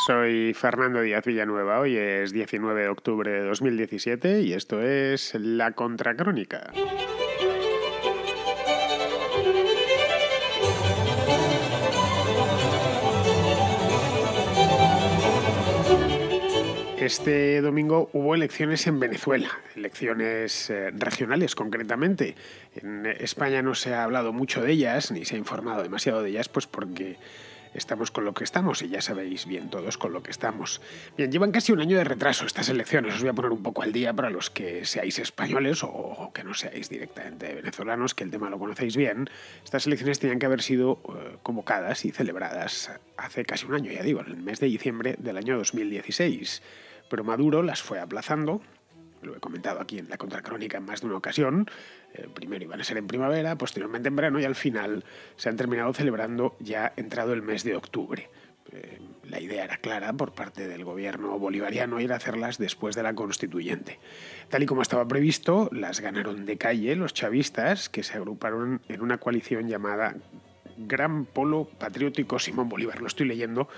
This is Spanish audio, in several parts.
Soy Fernando Díaz Villanueva, hoy es 19 de octubre de 2017 y esto es La Contracrónica. Este domingo hubo elecciones en Venezuela, elecciones regionales concretamente. En España no se ha hablado mucho de ellas, ni se ha informado demasiado de ellas, pues porque estamos con lo que estamos y ya sabéis bien todos con lo que estamos. Bien, llevan casi un año de retraso estas elecciones. Os voy a poner un poco al día para los que seáis españoles o que no seáis directamente venezolanos, que el tema lo conocéis bien. Estas elecciones tenían que haber sido convocadas y celebradas hace casi un año, ya digo, en el mes de diciembre del año 2016. Pero Maduro las fue aplazando. Lo he comentado aquí en La Contracrónica en más de una ocasión. Primero iban a ser en primavera, posteriormente en verano y al final se han terminado celebrando ya entrado el mes de octubre. La idea era clara por parte del gobierno bolivariano ir a hacerlas después de la constituyente. Tal y como estaba previsto, las ganaron de calle los chavistas, que se agruparon en una coalición llamada Gran Polo Patriótico Simón Bolívar. Lo estoy leyendo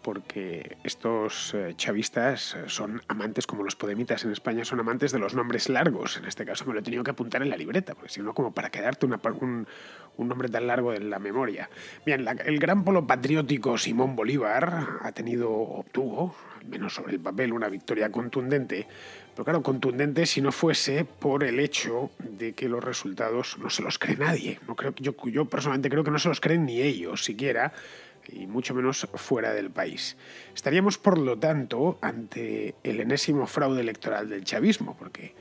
porque estos chavistas son amantes, como los podemitas en España, son amantes de los nombres largos. En este caso me lo he tenido que apuntar en la libreta, porque si no, como para quedarte un nombre tan largo en la memoria. Bien, el Gran Polo Patriótico Simón Bolívar obtuvo, al menos sobre el papel, una victoria contundente. Pero claro, contundente si no fuese por el hecho de que los resultados no se los cree nadie. No creo, yo personalmente creo que no se los creen ni ellos siquiera, y mucho menos fuera del país. Estaríamos, por lo tanto, ante el enésimo fraude electoral del chavismo, porque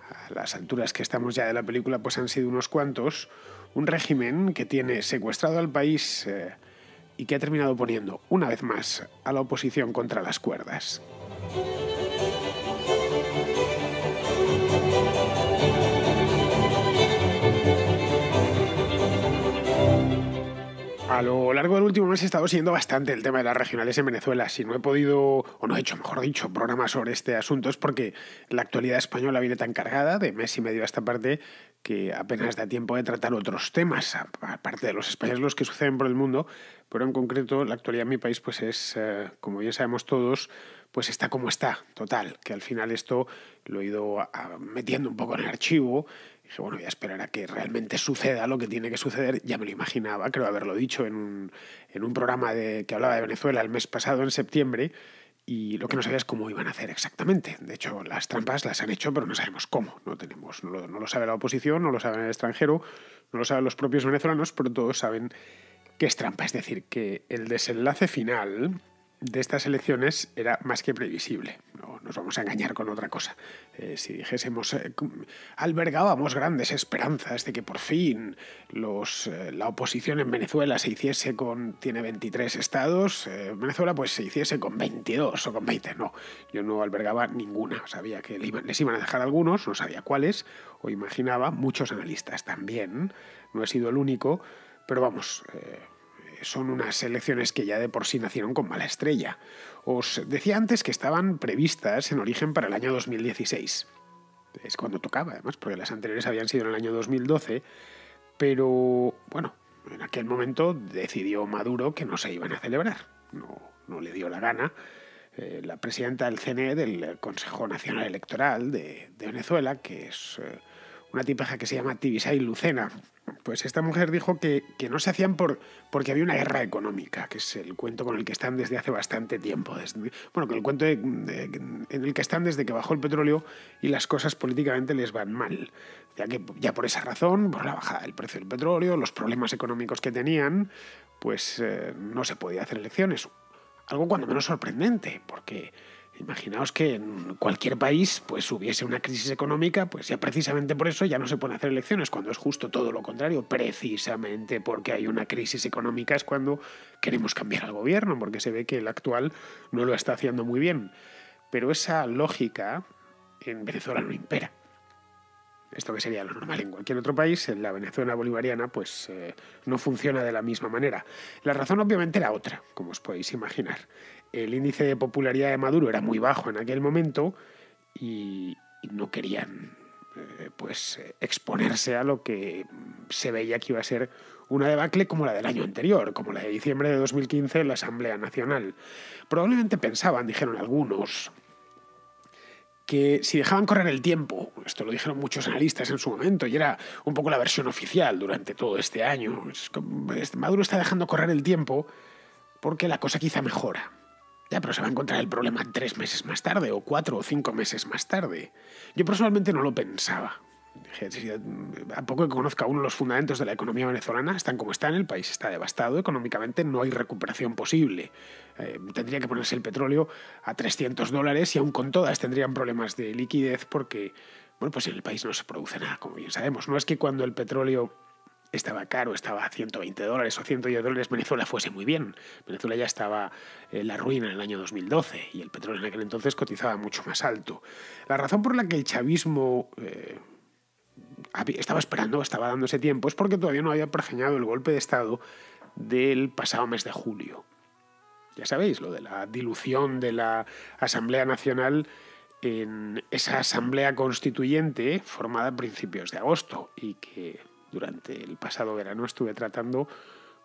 a las alturas que estamos ya de la película pues han sido unos cuantos, un régimen que tiene secuestrado al país y que ha terminado poniendo, una vez más, a la oposición contra las cuerdas. A lo largo del último mes he estado siguiendo bastante el tema de las regionales en Venezuela. Si no he podido, o no he hecho, mejor dicho, programas sobre este asunto, es porque la actualidad española viene tan cargada, de mes y medio a esta parte, que apenas da tiempo de tratar otros temas, aparte de los españoles, los que suceden por el mundo. Pero en concreto, la actualidad en mi país pues es, como bien sabemos todos, pues está como está, total. Que al final esto lo he ido metiendo un poco en el archivo. Dije, bueno, voy a esperar a que realmente suceda lo que tiene que suceder. Ya me lo imaginaba, creo haberlo dicho en un programa que hablaba de Venezuela el mes pasado, en septiembre, y lo que no sabía es cómo iban a hacer exactamente. De hecho, las trampas las han hecho, pero no sabemos cómo. No lo sabe la oposición, no lo sabe el extranjero, no lo saben los propios venezolanos, pero todos saben que es trampa. Es decir, que el desenlace final de estas elecciones era más que previsible. No nos vamos a engañar con otra cosa. Si dijésemos, albergábamos grandes esperanzas de que por fin la oposición en Venezuela se hiciese tiene 23 estados, Venezuela pues se hiciese con 22 o con 20. No, yo no albergaba ninguna. Sabía que les iban a dejar algunos, no sabía cuáles, o imaginaba, muchos analistas también. No he sido el único, pero vamos, son unas elecciones que ya de por sí nacieron con mala estrella. Os decía antes que estaban previstas en origen para el año 2016. Es cuando tocaba, además, porque las anteriores habían sido en el año 2012. Pero, bueno, en aquel momento decidió Maduro que no se iban a celebrar. No le dio la gana. La presidenta del CNE, del Consejo Nacional Electoral de Venezuela, que es una tipeja que se llama Tibisay Lucena, pues esta mujer dijo que no se hacían porque había una guerra económica, que es el cuento con el que están desde hace bastante tiempo. Con el cuento en el que están desde que bajó el petróleo y las cosas políticamente les van mal. Ya por esa razón, por la bajada del precio del petróleo, los problemas económicos que tenían, pues no se podía hacer elecciones. Algo cuando menos sorprendente, porque imaginaos que en cualquier país pues hubiese una crisis económica, pues ya precisamente por eso ya no se pueden hacer elecciones, cuando es justo todo lo contrario. Precisamente porque hay una crisis económica es cuando queremos cambiar al gobierno, porque se ve que el actual no lo está haciendo muy bien. Pero esa lógica en Venezuela no impera. Esto que sería lo normal en cualquier otro país, en la Venezuela bolivariana pues no funciona de la misma manera. La razón obviamente era otra, como os podéis imaginar. El índice de popularidad de Maduro era muy bajo en aquel momento y no querían exponerse a lo que se veía que iba a ser una debacle como la del año anterior, como la de diciembre de 2015 en la Asamblea Nacional. Probablemente pensaban, dijeron algunos, que si dejaban correr el tiempo, esto lo dijeron muchos analistas en su momento, y era un poco la versión oficial durante todo este año, Maduro está dejando correr el tiempo porque la cosa quizá mejora. Ya, pero se va a encontrar el problema 3 meses más tarde, o 4 o 5 meses más tarde. Yo personalmente no lo pensaba. Dije, a poco que conozca uno los fundamentos de la economía venezolana, están como están, el país está devastado, económicamente no hay recuperación posible. Tendría que ponerse el petróleo a $300 y aún con todas tendrían problemas de liquidez porque, bueno, pues en el país no se produce nada, como bien sabemos. No es que cuando el petróleo estaba caro, estaba a $120 o $110, Venezuela fuese muy bien. Venezuela ya estaba en la ruina en el año 2012 y el petróleo en aquel entonces cotizaba mucho más alto. La razón por la que el chavismo estaba esperando, estaba dando ese tiempo, es porque todavía no había pergeñado el golpe de Estado del pasado mes de julio. Ya sabéis, lo de la dilución de la Asamblea Nacional en esa Asamblea Constituyente formada a principios de agosto y que durante el pasado verano estuve tratando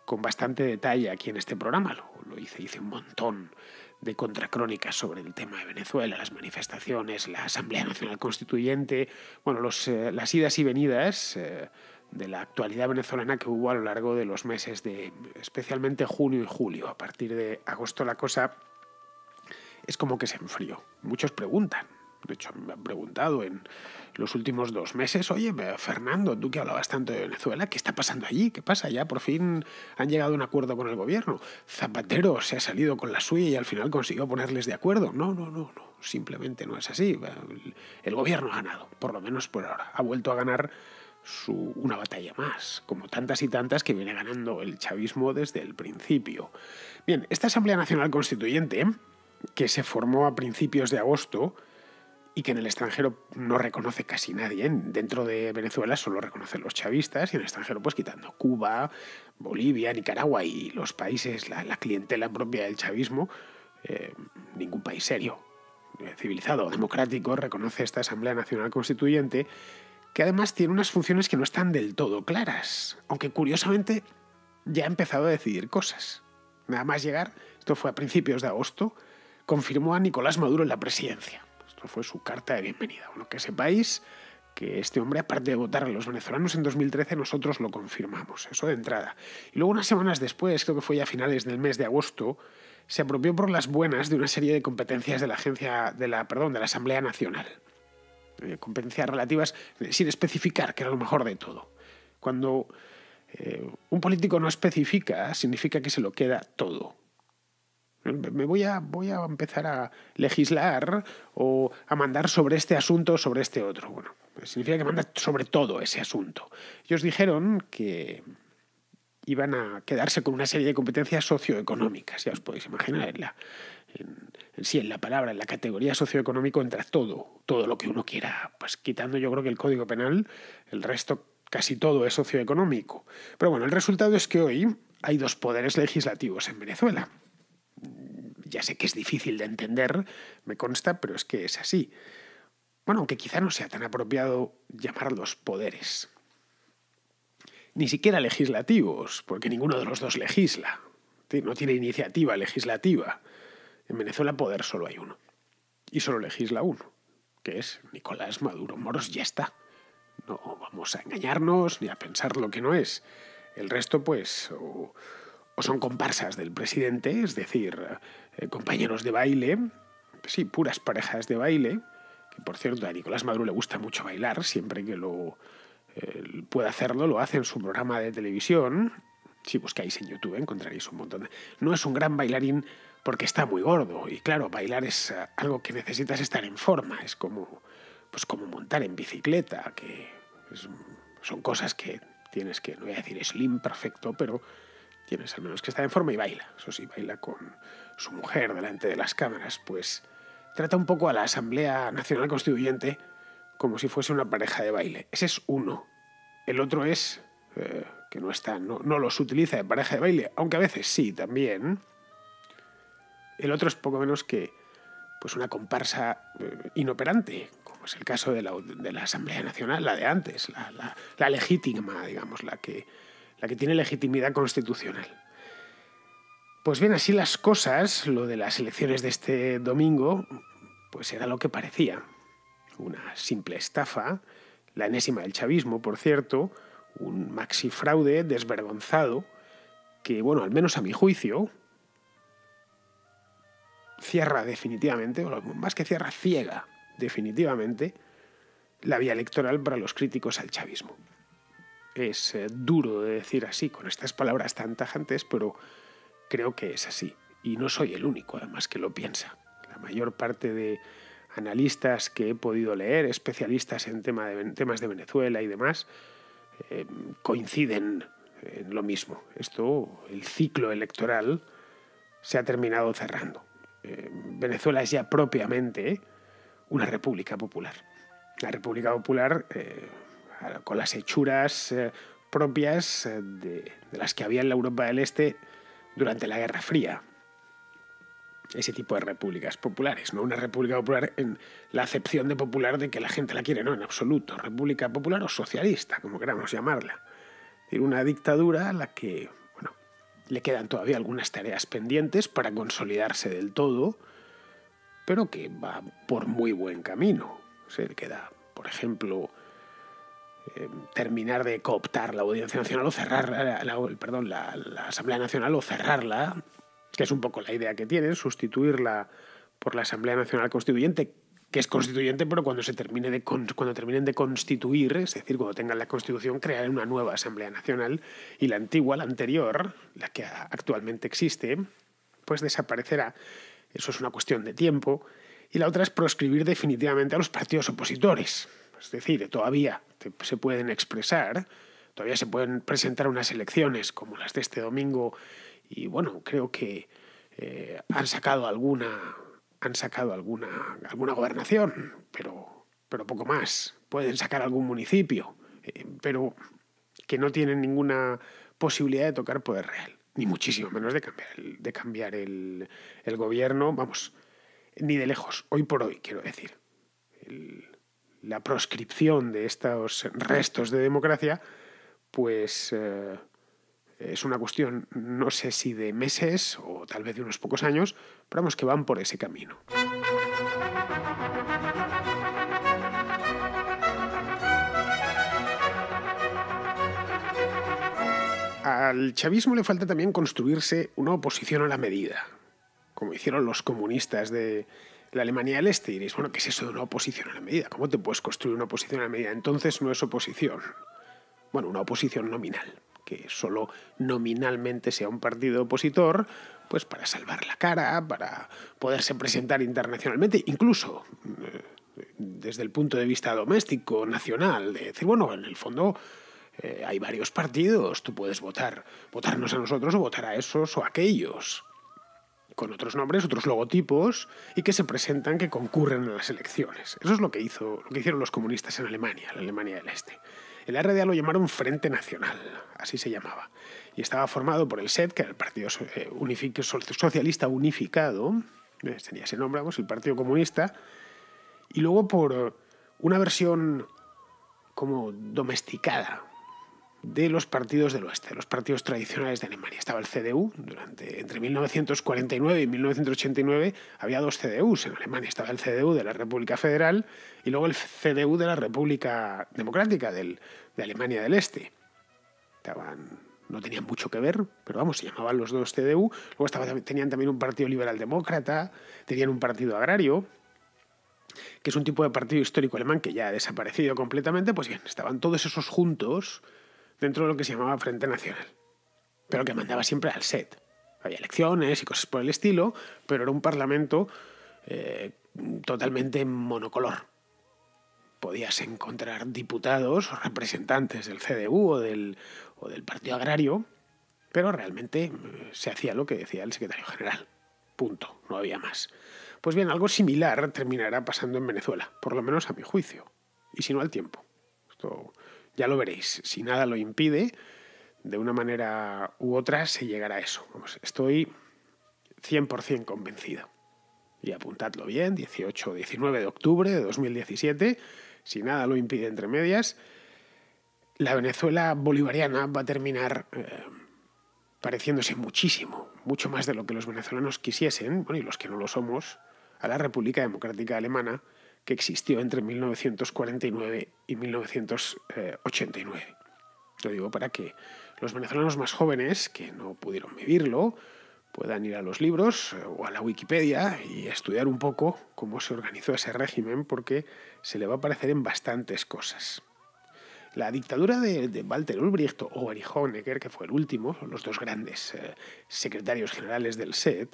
con bastante detalle aquí en este programa. Lo hice un montón de contracrónicas sobre el tema de Venezuela, las manifestaciones, la Asamblea Nacional Constituyente, bueno, las idas y venidas de la actualidad venezolana que hubo a lo largo de los meses de especialmente junio y julio. A partir de agosto la cosa es como que se enfrió. Muchos preguntan. De hecho, me han preguntado en los últimos 2 meses, oye, Fernando, tú que hablabas tanto de Venezuela, ¿qué está pasando allí? ¿Qué pasa? Ya por fin han llegado a un acuerdo con el gobierno. Zapatero se ha salido con la suya y al final consiguió ponerles de acuerdo. No. Simplemente no es así. El gobierno ha ganado, por lo menos por ahora. Ha vuelto a ganar una batalla más, como tantas y tantas que viene ganando el chavismo desde el principio. Bien, esta Asamblea Nacional Constituyente, que se formó a principios de agosto, y que en el extranjero no reconoce casi nadie. Dentro de Venezuela solo reconocen los chavistas y en el extranjero pues quitando Cuba, Bolivia, Nicaragua y los países, la clientela propia del chavismo, ningún país serio, civilizado o democrático reconoce esta Asamblea Nacional Constituyente, que además tiene unas funciones que no están del todo claras, aunque curiosamente ya ha empezado a decidir cosas. Nada más llegar, esto fue a principios de agosto, confirmó a Nicolás Maduro en la presidencia. Fue su carta de bienvenida. Bueno, que sepáis que este hombre, aparte de votar a los venezolanos en 2013, nosotros lo confirmamos, eso de entrada. Y luego, unas semanas después, creo que fue ya a finales del mes de agosto, se apropió por las buenas de una serie de competencias de la Asamblea Nacional. Competencias relativas, sin especificar, que era lo mejor de todo. Cuando un político no especifica, significa que se lo queda todo. Me voy a empezar a legislar o a mandar sobre este asunto o sobre este otro. Bueno, significa que manda sobre todo ese asunto. Ellos dijeron que iban a quedarse con una serie de competencias socioeconómicas. Ya os podéis imaginar, en la palabra, en la categoría socioeconómico entra todo lo que uno quiera. Pues quitando yo creo que el Código Penal, el resto casi todo es socioeconómico. Pero bueno, el resultado es que hoy hay 2 poderes legislativos en Venezuela. Ya sé que es difícil de entender, me consta, pero es que es así. Bueno, aunque quizá no sea tan apropiado llamarlos poderes. Ni siquiera legislativos, porque ninguno de los dos legisla. No tiene iniciativa legislativa. En Venezuela poder solo hay uno. Y solo legisla uno, que es Nicolás Maduro Moros, ya está. No vamos a engañarnos ni a pensar lo que no es. El resto, pues, o son comparsas del presidente, es decir, compañeros de baile, sí, puras parejas de baile, que por cierto a Nicolás Maduro le gusta mucho bailar, siempre que puede hacerlo, lo hace en su programa de televisión. Si buscáis en YouTube encontraréis un montón de... No es un gran bailarín porque está muy gordo, y claro, bailar es algo que necesitas estar en forma, es como montar en bicicleta, que son cosas que tienes que, no voy a decir slim perfecto, pero tienes al menos que estar en forma y baila. Eso sí, baila con su mujer delante de las cámaras. Pues trata un poco a la Asamblea Nacional Constituyente como si fuese una pareja de baile. Ese es uno. El otro es que no los utiliza de pareja de baile, aunque a veces sí también. El otro es poco menos que pues una comparsa inoperante, como pues el caso de la Asamblea Nacional, la de antes, la legítima, digamos, la que tiene legitimidad constitucional. Pues bien, así las cosas, lo de las elecciones de este domingo, pues era lo que parecía. Una simple estafa, la enésima del chavismo, por cierto, un maxifraude desvergonzado que, bueno, al menos a mi juicio, cierra definitivamente, o más que cierra, ciega definitivamente la vía electoral para los críticos al chavismo. Es duro de decir así, con estas palabras tan tajantes, pero creo que es así. Y no soy el único, además, que lo piensa. La mayor parte de analistas que he podido leer, especialistas en temas de Venezuela y demás, coinciden en lo mismo. El ciclo electoral se ha terminado cerrando. Venezuela es ya propiamente una república popular. La república popular con las hechuras propias de las que había en la Europa del Este durante la Guerra Fría. Ese tipo de repúblicas populares, no una república popular en la acepción de popular de que la gente la quiere, no, en absoluto. República popular o socialista, como queramos llamarla. Es decir, una dictadura a la que, bueno, le quedan todavía algunas tareas pendientes para consolidarse del todo, pero que va por muy buen camino. Se le queda, por ejemplo, terminar de cooptar la Audiencia Nacional o cerrar la Asamblea Nacional o cerrarla, que es un poco la idea que tienen, sustituirla por la Asamblea Nacional Constituyente, que es constituyente, pero cuando terminen de constituir, es decir, cuando tengan la Constitución, crear una nueva Asamblea Nacional, y la antigua, la anterior, la que actualmente existe, pues desaparecerá. Eso es una cuestión de tiempo. Y la otra es proscribir definitivamente a los partidos opositores. Es decir, todavía se pueden expresar, todavía se pueden presentar unas elecciones como las de este domingo, y bueno, creo que han sacado alguna gobernación, pero poco más. Pueden sacar algún municipio, pero que no tienen ninguna posibilidad de tocar poder real, ni muchísimo menos de cambiar el gobierno, vamos, ni de lejos, hoy por hoy, quiero decir. La proscripción de estos restos de democracia, pues es una cuestión, no sé si de meses o tal vez de unos pocos años, pero vamos, que van por ese camino. Al chavismo le falta también construirse una oposición a la medida, como hicieron los comunistas de la Alemania del Este. Y diréis, bueno, ¿qué es eso de una oposición a la medida? ¿Cómo te puedes construir una oposición a la medida? Entonces no es oposición. Bueno, una oposición nominal, que solo nominalmente sea un partido opositor, pues para salvar la cara, para poderse presentar internacionalmente, incluso desde el punto de vista doméstico, nacional, de decir, bueno, en el fondo hay varios partidos, tú puedes votarnos a nosotros o votar a esos o a aquellos, con otros nombres, otros logotipos, y que se presentan, que concurren a las elecciones. Eso es lo que hicieron los comunistas en Alemania, la Alemania del Este. El RDA lo llamaron Frente Nacional, así se llamaba, y estaba formado por el SED, que era el Partido Socialista Unificado, tenía ese nombre, el Partido Comunista, y luego por una versión como domesticada de los partidos del oeste, los partidos tradicionales de Alemania. Estaba el CDU, entre 1949 y 1989 había dos CDUs en Alemania. Estaba el CDU de la República Federal y luego el CDU de la República Democrática de Alemania del Este. No tenían mucho que ver, pero vamos, se llamaban los dos CDU. Luego tenían también un partido liberal demócrata, tenían un partido agrario, que es un tipo de partido histórico alemán que ya ha desaparecido completamente. Pues bien, estaban todos esos juntos dentro de lo que se llamaba Frente Nacional, pero que mandaba siempre al SED. Había elecciones y cosas por el estilo, pero era un parlamento totalmente monocolor. Podías encontrar diputados o representantes del CDU o del Partido Agrario, pero realmente se hacía lo que decía el secretario general. Punto, no había más. Pues bien, algo similar terminará pasando en Venezuela, por lo menos a mi juicio, y si no al tiempo. Esto ya lo veréis, si nada lo impide, de una manera u otra se llegará a eso. Estoy 100% convencido. y apuntadlo bien, 18 o 19 de octubre de 2017, si nada lo impide entre medias, la Venezuela bolivariana va a terminar pareciéndose muchísimo, mucho más de lo que los venezolanos quisiesen, bueno, y los que no lo somos, a la República Democrática Alemana, que existió entre 1949 y 1989. Lo digo para que los venezolanos más jóvenes, que no pudieron vivirlo, puedan ir a los libros o a la Wikipedia y estudiar un poco cómo se organizó ese régimen, porque se le va a parecer en bastantes cosas. La dictadura de Walter Ulbricht o Erich Honecker, que fue el último, los dos grandes secretarios generales del SED,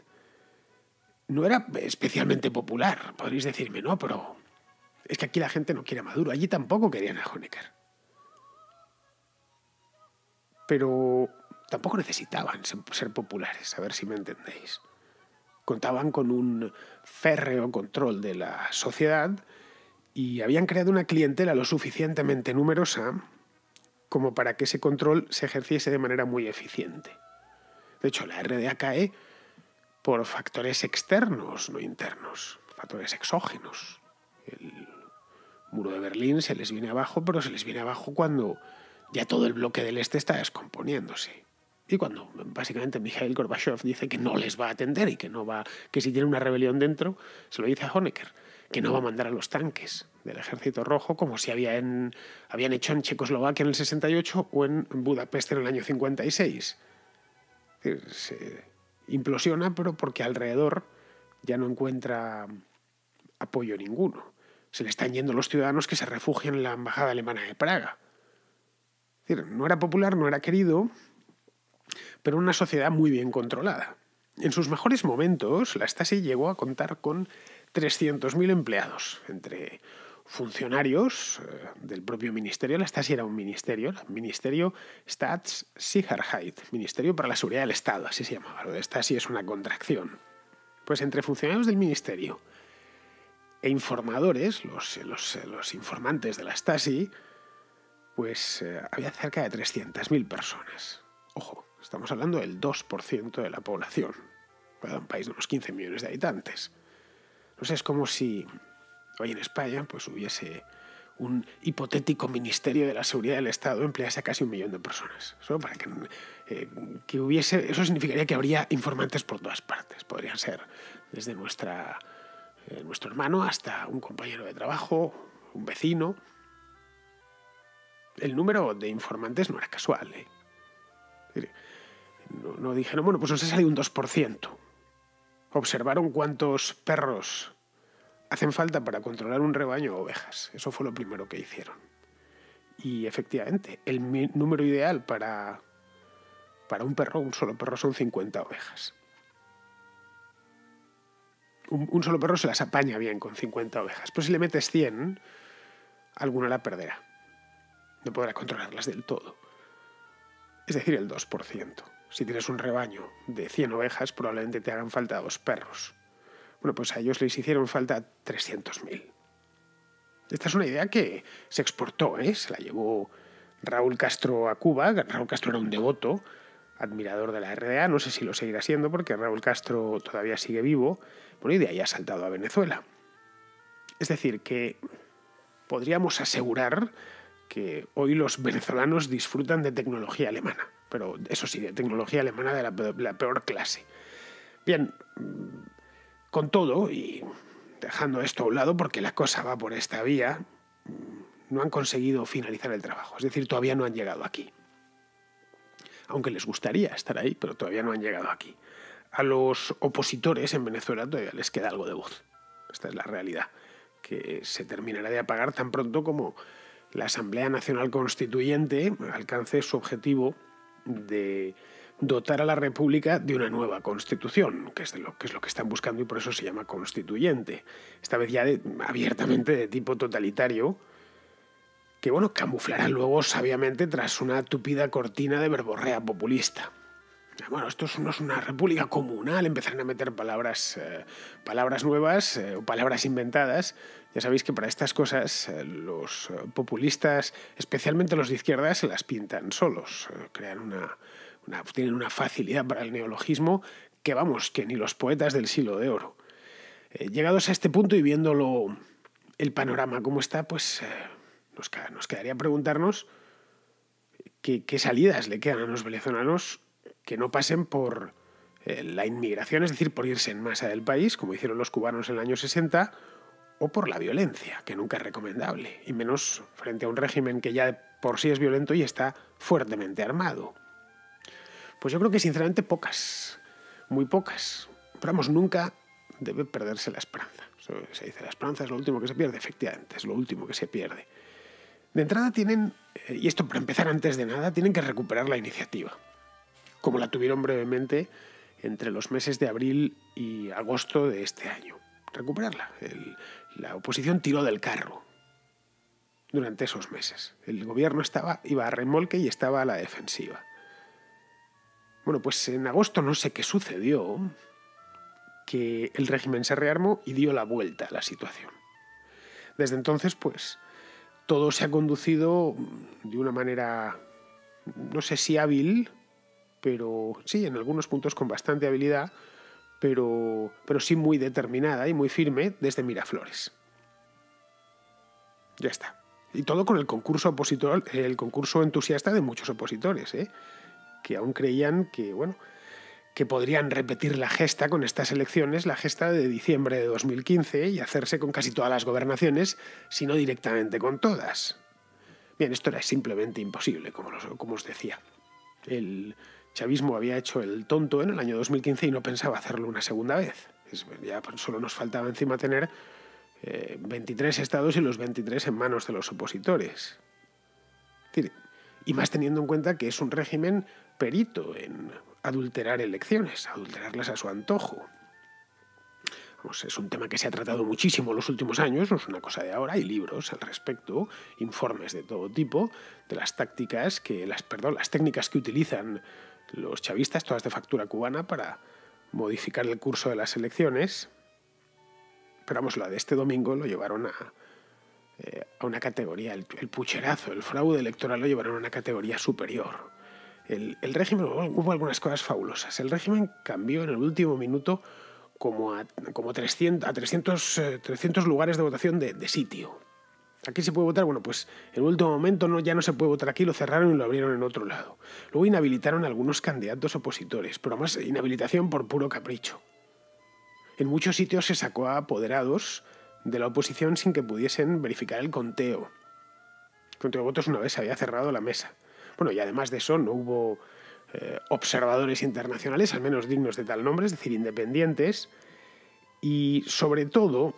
no era especialmente popular. Podréis decirme, no, pero es que aquí la gente no quiere a Maduro. Allí tampoco querían a Honecker. Pero tampoco necesitaban ser populares, a ver si me entendéis. Contaban con un férreo control de la sociedad y habían creado una clientela lo suficientemente numerosa como para que ese control se ejerciese de manera muy eficiente. De hecho, la RDA cae por factores externos, no internos, factores exógenos. El muro de Berlín se les viene abajo, pero se les viene abajo cuando ya todo el bloque del este está descomponiéndose. Y cuando básicamente Mikhail Gorbachev dice que no les va a atender y que si tiene una rebelión dentro, se lo dice a Honecker, que no va a mandar a los tanques del Ejército Rojo como si habían hecho en Checoslovaquia en el 68 o en Budapest en el año 56. Se implosiona, pero porque alrededor ya no encuentra apoyo ninguno. Se le están yendo los ciudadanos que se refugian en la embajada alemana de Praga. Es decir, no era popular, no era querido, pero una sociedad muy bien controlada. En sus mejores momentos, la Stasi llegó a contar con 300.000 empleados, entre funcionarios del propio ministerio. La Stasi era un ministerio, el Ministerio Staatssicherheit, Ministerio para la Seguridad del Estado, así se llamaba. Lo de Stasi es una contracción. Pues entre funcionarios del ministerio e informadores, los informantes de la Stasi, pues había cerca de 300.000 personas. Ojo, estamos hablando del 2% de la población, para un país de unos 15 millones de habitantes. No sé, es como si hoy en España pues hubiese un hipotético Ministerio de la Seguridad del Estado emplease a casi 1 millón de personas. Solo para que hubiese... Eso significaría que habría informantes por todas partes. Podrían ser desde nuestro hermano hasta un compañero de trabajo, un vecino. El número de informantes no era casual, ¿eh? No dijeron, bueno, pues nos ha salido un 2%. Observaron cuántos perros hacen falta para controlar un rebaño de ovejas. Eso fue lo primero que hicieron. Y efectivamente, el número ideal para un perro, un solo perro, son 50 ovejas. Un solo perro se las apaña bien con 50 ovejas. Pero si le metes 100, alguna la perderá. No podrá controlarlas del todo. Es decir, el 2%. Si tienes un rebaño de 100 ovejas, probablemente te hagan falta 2 perros. Bueno, pues a ellos les hicieron falta 300.000. Esta es una idea que se exportó, ¿eh? Se la llevó Raúl Castro a Cuba. Raúl Castro era un devoto, admirador de la RDA. No sé si lo seguirá siendo porque Raúl Castro todavía sigue vivo. Bueno, y de ahí ha saltado a Venezuela. Es decir, que podríamos asegurar que hoy los venezolanos disfrutan de tecnología alemana. Pero eso sí, de tecnología alemana de la peor clase. Bien, con todo, y dejando esto a un lado porque la cosa va por esta vía, no han conseguido finalizar el trabajo. Es decir, todavía no han llegado aquí. Aunque les gustaría estar ahí, pero todavía no han llegado aquí. A los opositores en Venezuela todavía les queda algo de voz. Esta es la realidad, que se terminará de apagar tan pronto como la Asamblea Nacional Constituyente alcance su objetivo de dotar a la República de una nueva Constitución, que es lo que están buscando y por eso se llama constituyente. Esta vez ya abiertamente de tipo totalitario, que bueno, camuflará luego sabiamente tras una tupida cortina de verborrea populista. Bueno, esto no es una república comunal, empezarán a meter palabras nuevas o palabras inventadas. Ya sabéis que para estas cosas los populistas, especialmente los de izquierda, se las pintan solos. Tienen una facilidad para el neologismo que, vamos, que ni los poetas del siglo de oro. Llegados a este punto y viéndolo el panorama como está, pues nos quedaría preguntarnos qué salidas le quedan a los venezolanos que no pasen por la inmigración, es decir, por irse en masa del país, como hicieron los cubanos en el año 60, o por la violencia, que nunca es recomendable, y menos frente a un régimen que ya por sí es violento y está fuertemente armado. Pues yo creo que sinceramente pocas, muy pocas. Pero vamos, nunca debe perderse la esperanza. Se dice, la esperanza es lo último que se pierde, efectivamente, es lo último que se pierde. De entrada tienen, y esto para empezar antes de nada, tienen que recuperar la iniciativa, como la tuvieron brevemente entre los meses de abril y agosto de este año. Recuperarla. La oposición tiró del carro durante esos meses. El gobierno iba a remolque y estaba a la defensiva. Bueno, pues en agosto no sé qué sucedió, que el régimen se rearmó y dio la vuelta a la situación. Desde entonces, pues, todo se ha conducido de una manera, no sé si hábil, pero sí, en algunos puntos con bastante habilidad, pero sí muy determinada y muy firme desde Miraflores. Ya está. Y todo con el concurso opositor, el concurso entusiasta de muchos opositores, que aún creían que, bueno, que podrían repetir la gesta con estas elecciones, la gesta de diciembre de 2015, y hacerse con casi todas las gobernaciones, si no directamente con todas. Bien, esto era simplemente imposible, como os decía. El chavismo había hecho el tonto en el año 2015 y no pensaba hacerlo una segunda vez. Ya solo nos faltaba encima tener 23 estados y los 23 en manos de los opositores. Y más teniendo en cuenta que es un régimen perito en adulterar elecciones, adulterarlas a su antojo. Vamos, es un tema que se ha tratado muchísimo en los últimos años, no es una cosa de ahora, hay libros al respecto, informes de todo tipo, de las tácticas las técnicas que utilizan los chavistas, todas de factura cubana, para modificar el curso de las elecciones. Pero vamos, la de este domingo lo llevaron a una categoría, el pucherazo, el fraude electoral lo llevaron a una categoría superior. El régimen, hubo algunas cosas fabulosas. El régimen cambió en el último minuto como 300 lugares de votación de sitio. ¿Aquí se puede votar? Bueno, pues en el último momento ya no se puede votar aquí, lo cerraron y lo abrieron en otro lado. Luego inhabilitaron a algunos candidatos opositores, pero además inhabilitación por puro capricho. En muchos sitios se sacó a apoderados de la oposición sin que pudiesen verificar el conteo. El conteo de votos una vez se había cerrado la mesa. Bueno, y además de eso no hubo observadores internacionales, al menos dignos de tal nombre, es decir, independientes. Y sobre todo,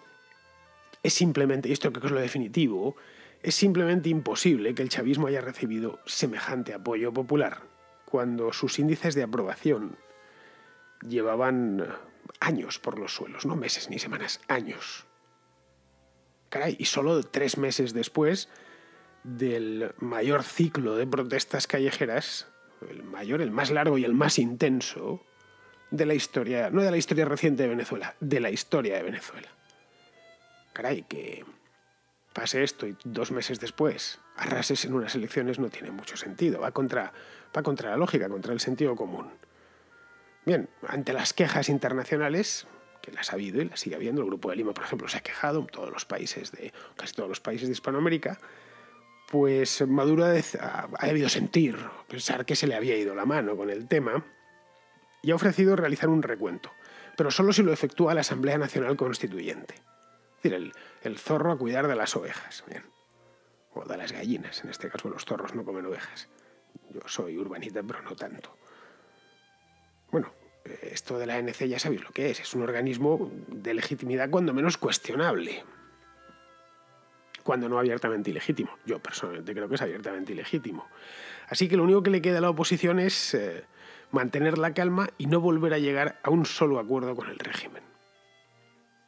es simplemente, y esto creo que es lo definitivo, es simplemente imposible que el chavismo haya recibido semejante apoyo popular, cuando sus índices de aprobación llevaban años por los suelos, no meses ni semanas, años. Caray, y solo 3 meses después del mayor ciclo de protestas callejeras, el más largo y el más intenso de la historia, no de la historia reciente de Venezuela, de la historia de Venezuela. Caray, que pase esto y 2 meses después arrases en unas elecciones no tiene mucho sentido, va contra la lógica, contra el sentido común. Bien, ante las quejas internacionales, que las ha habido y las sigue habiendo, el Grupo de Lima, por ejemplo, se ha quejado, casi todos los países de Hispanoamérica, pues Maduro ha debido pensar que se le había ido la mano con el tema y ha ofrecido realizar un recuento, pero solo si lo efectúa la Asamblea Nacional Constituyente. Es decir, el zorro a cuidar de las ovejas, bien, o de las gallinas, en este caso los zorros no comen ovejas. Yo soy urbanita, pero no tanto. Bueno, esto de la ANC ya sabéis lo que es un organismo de legitimidad cuando menos cuestionable, cuando no abiertamente ilegítimo. Yo personalmente creo que es abiertamente ilegítimo. Así que lo único que le queda a la oposición es mantener la calma y no volver a llegar a un solo acuerdo con el régimen.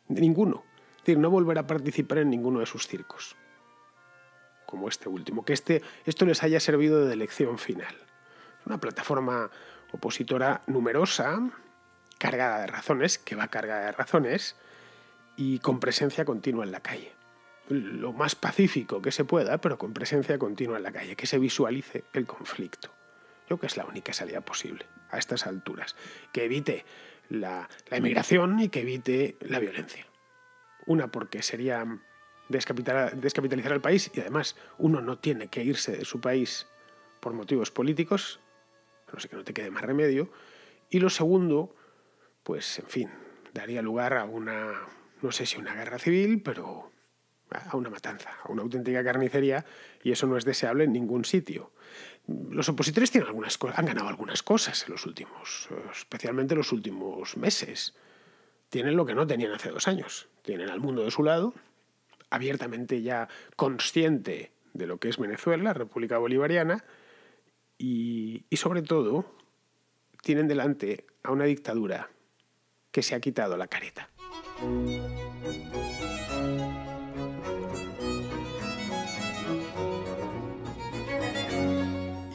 Ninguno. Es decir, no volver a participar en ninguno de sus circos. Como este último. Que esto les haya servido de lección final. Una plataforma opositora numerosa, cargada de razones, que va cargada de razones, y con presencia continua en la calle. Lo más pacífico que se pueda, pero con presencia continua en la calle, que se visualice el conflicto. Yo creo que es la única salida posible a estas alturas, que evite la emigración y que evite la violencia. Una, porque sería descapitalizar el país y además uno no tiene que irse de su país por motivos políticos, no sé, que no te quede más remedio. Y lo segundo, pues en fin, daría lugar a una, no sé si una guerra civil, pero a una matanza, a una auténtica carnicería, y eso no es deseable en ningún sitio. Los opositores tienen han ganado algunas cosas en los últimos, especialmente en los últimos meses. Tienen lo que no tenían hace 2 años. Tienen al mundo de su lado, abiertamente ya consciente de lo que es Venezuela, la República Bolivariana, y sobre todo tienen delante a una dictadura que se ha quitado la careta.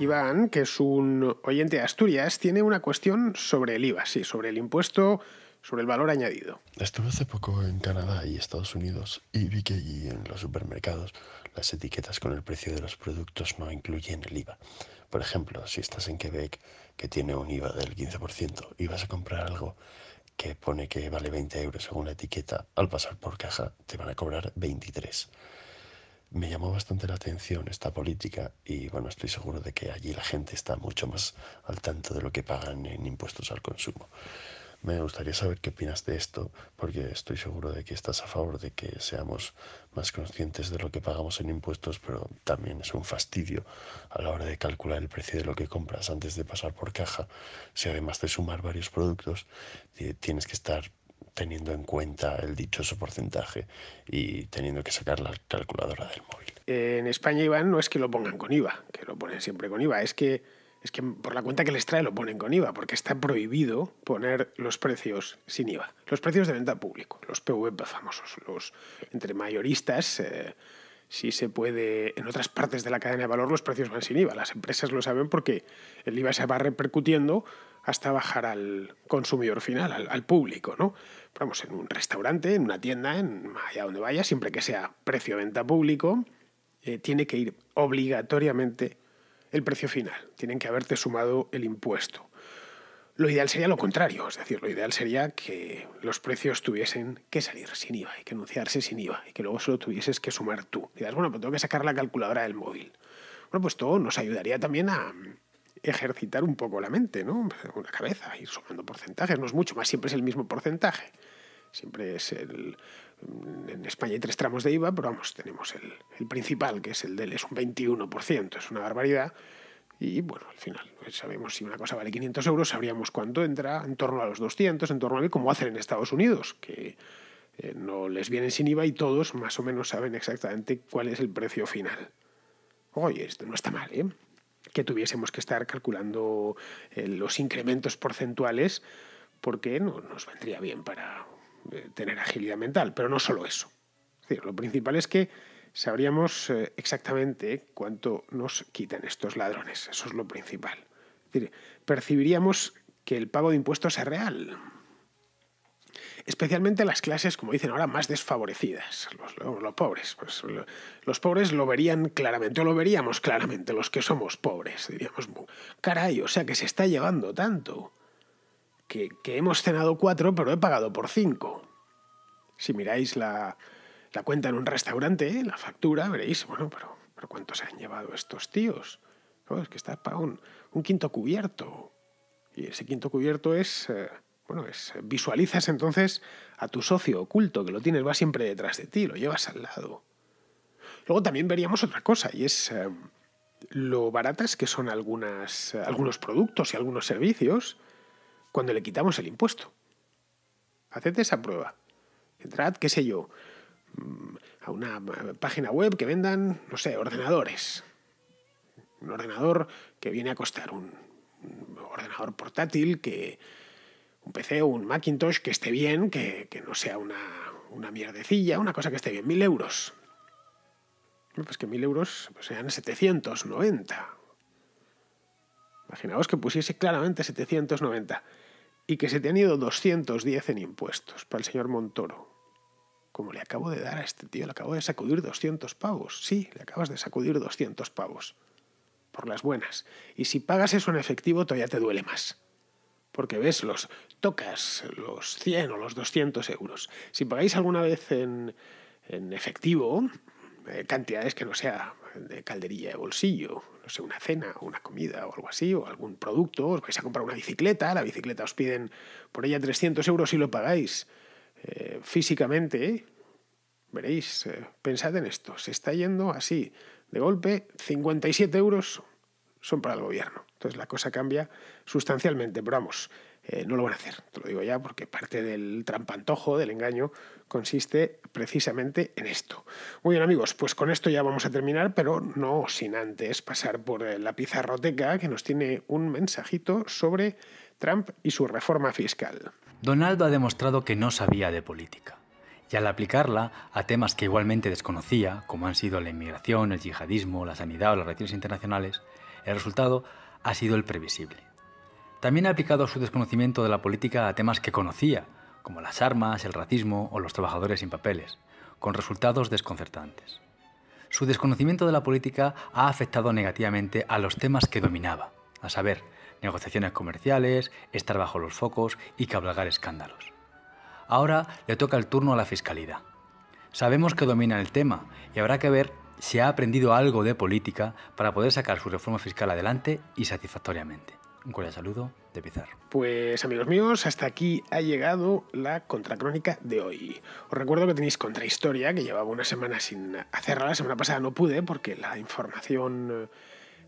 Iván, que es un oyente de Asturias, tiene una cuestión sobre el IVA, sí, sobre el impuesto, sobre el valor añadido. Estuve hace poco en Canadá y Estados Unidos y vi que allí en los supermercados las etiquetas con el precio de los productos no incluyen el IVA. Por ejemplo, si estás en Quebec, que tiene un IVA del 15%, y vas a comprar algo que pone que vale 20 euros según la etiqueta, al pasar por caja te van a cobrar 23. Me llamó bastante la atención esta política y bueno, estoy seguro de que allí la gente está mucho más al tanto de lo que pagan en impuestos al consumo. Me gustaría saber qué opinas de esto, porque estoy seguro de que estás a favor de que seamos más conscientes de lo que pagamos en impuestos, pero también es un fastidio a la hora de calcular el precio de lo que compras antes de pasar por caja. Si además de sumar varios productos, tienes que estar teniendo en cuenta el dichoso porcentaje y teniendo que sacar la calculadora del móvil. En España, Iván, no es que lo pongan con IVA, que lo ponen siempre con IVA, es que por la cuenta que les trae lo ponen con IVA, porque está prohibido poner los precios sin IVA. Los precios de venta público, los PVP famosos, los entre mayoristas, sí se puede. En otras partes de la cadena de valor los precios van sin IVA. Las empresas lo saben porque el IVA se va repercutiendo hasta bajar al consumidor final, al público, ¿no? Pero vamos, en un restaurante, en una tienda, allá donde vaya, siempre que sea precio de venta público, tiene que ir obligatoriamente el precio final. Tienen que haberte sumado el impuesto. Lo ideal sería lo contrario, es decir, lo ideal sería que los precios tuviesen que salir sin IVA y que anunciarse sin IVA y que luego solo tuvieses que sumar tú. Y dices, bueno, pues tengo que sacar la calculadora del móvil. Bueno, pues todo nos ayudaría también a ejercitar un poco la mente, ¿no? La cabeza, ir sumando porcentajes, no es mucho más, siempre es el mismo porcentaje. Siempre es en España hay 3 tramos de IVA, pero vamos, tenemos el principal, que es es un 21%, es una barbaridad. Y bueno, al final sabemos si una cosa vale 500 euros, sabríamos cuánto entra, en torno a los 200, en torno a 1000, como hacen en Estados Unidos, que no les vienen sin IVA y todos más o menos saben exactamente cuál es el precio final. Oye, esto no está mal, ¿eh? Que tuviésemos que estar calculando los incrementos porcentuales, porque no nos vendría bien para tener agilidad mental, pero no solo eso. Es decir, lo principal es que sabríamos exactamente cuánto nos quitan estos ladrones. Eso es lo principal. Es decir, percibiríamos que el pago de impuestos es real. Especialmente las clases, como dicen ahora, más desfavorecidas, los pobres. Pues, los pobres lo verían claramente, o lo veríamos claramente, los que somos pobres. Diríamos, caray, o sea que se está llevando tanto, que hemos cenado 4, pero he pagado por 5. Si miráis la cuenta en un restaurante, la factura, veréis, bueno, pero ¿cuánto se han llevado estos tíos? No, es que estás pagando un quinto cubierto. Y ese quinto cubierto es... visualizas entonces a tu socio oculto, que lo tienes, va siempre detrás de ti, lo llevas al lado. Luego también veríamos otra cosa, y es lo baratas que son algunos productos y algunos servicios cuando le quitamos el impuesto. Haced esa prueba. Entrad, qué sé yo, a una página web que vendan, no sé, ordenadores. Un ordenador que viene a costar un ordenador portátil, un PC o un Macintosh que esté bien, que no sea una mierdecilla, una cosa que esté bien. 1.000 euros. Pues que 1.000 euros pues sean 790. Imaginaos que pusiese claramente 790 y que se te han ido 210 en impuestos para el señor Montoro. Como le acabo de dar a este tío, le acabo de sacudir 200 pavos. Sí, le acabas de sacudir 200 pavos. Por las buenas. Y si pagas eso en efectivo todavía te duele más. porque ves, tocas los 100 o los 200 euros. Si pagáis alguna vez en efectivo, cantidades que no sea de calderilla de bolsillo, no sé, una cena o una comida o algo así, o algún producto, os vais a comprar una bicicleta, la bicicleta os piden por ella 300 euros y lo pagáis físicamente, veréis, pensad en esto, se está yendo así, de golpe, 57 euros son para el gobierno. Entonces la cosa cambia sustancialmente, pero vamos, no lo van a hacer, te lo digo ya, porque parte del trampantojo, del engaño, consiste precisamente en esto. Muy bien, amigos, pues con esto ya vamos a terminar, pero no sin antes pasar por la pizarroteca, que nos tiene un mensajito sobre Trump y su reforma fiscal. Donaldo ha demostrado que no sabía de política, y al aplicarla a temas que igualmente desconocía, como han sido la inmigración, el yihadismo, la sanidad o las relaciones internacionales, el resultado ha sido el previsible. También ha aplicado su desconocimiento de la política a temas que conocía, como las armas, el racismo o los trabajadores sin papeles, con resultados desconcertantes. Su desconocimiento de la política ha afectado negativamente a los temas que dominaba, a saber, negociaciones comerciales, estar bajo los focos y cabalgar escándalos. Ahora le toca el turno a la fiscalidad. Sabemos que domina el tema y habrá que ver si ha aprendido algo de política para poder sacar su reforma fiscal adelante y satisfactoriamente. Un cordial saludo de Pizarro. Pues amigos míos, hasta aquí ha llegado la contracrónica de hoy. Os recuerdo que tenéis Contrahistoria, que llevaba una semana sin hacerla. La semana pasada no pude porque la información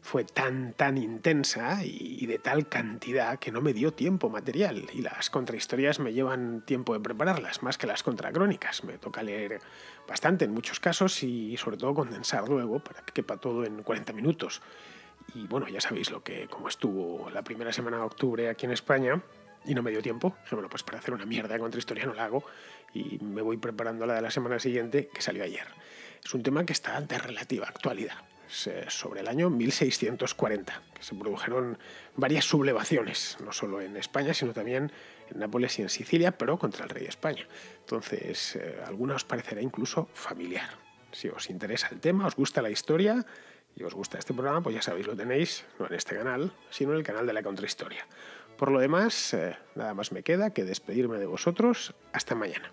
fue tan intensa y de tal cantidad que no me dio tiempo material. Y las contrahistorias me llevan tiempo de prepararlas, más que las contracrónicas. Me toca leer bastante en muchos casos y sobre todo condensar luego para que quepa todo en 40 minutos. Y bueno, ya sabéis cómo estuvo la primera semana de octubre aquí en España y no me dio tiempo. Dije, bueno, pues para hacer una mierda de contrahistoria no la hago y me voy preparando la de la semana siguiente, que salió ayer. Es un tema que está de relativa actualidad. Es sobre el año 1640, que se produjeron varias sublevaciones, no solo en España, sino también en Nápoles y en Sicilia, pero contra el rey de España. Entonces, alguna os parecerá incluso familiar. Si os interesa el tema, os gusta la historia y os gusta este programa, pues ya sabéis, lo tenéis, no en este canal, sino en el canal de la Contrahistoria. Por lo demás, nada más me queda que despedirme de vosotros. Hasta mañana.